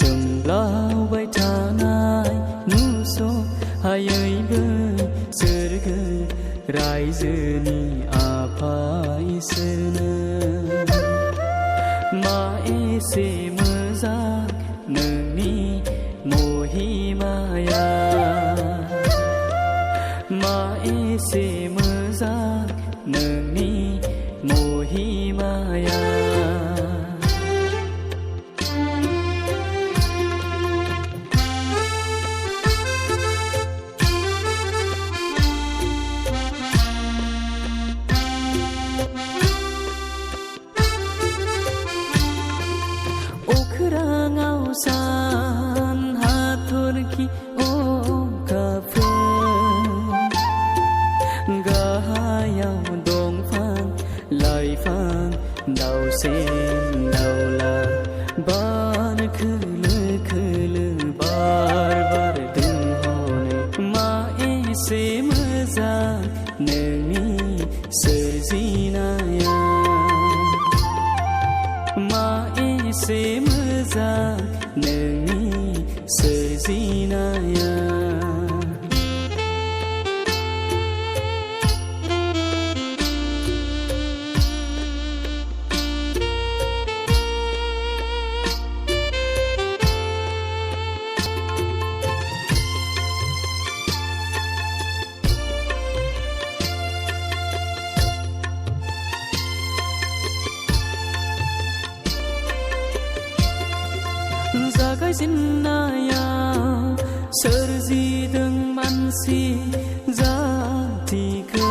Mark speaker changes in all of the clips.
Speaker 1: जोंलावबाय थानाय नुस'हायैबो सोरगो रायजोनि आफा इसोरनो मा एसे मोजां नोंनि महिमाया मा एसे मोजां नोंनि महिमाया अख्राङाव सान हाथरखि अखाफोर गाहायाव दंफां लाइफां दाउसेन दाउला बार खोलो खोलो बार बारदों हनै मा एसे मोजां नोंनि सोरजिनाया मा एसे मोजां नोंनि सोरजिनाया जागायजेननायाव सोरजिदों मानसि जातिखौ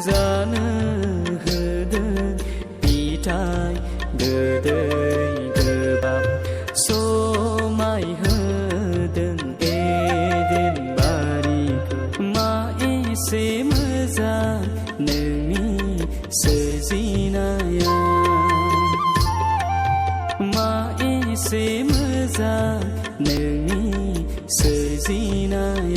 Speaker 1: जानो होदों फिथाइ गोदै गोबाब समाय होदों एदेन बारिखौ मा एसे मोजां नोंनि सोरजिनाया मा एसे मोजां नोंनि सोरजिनाया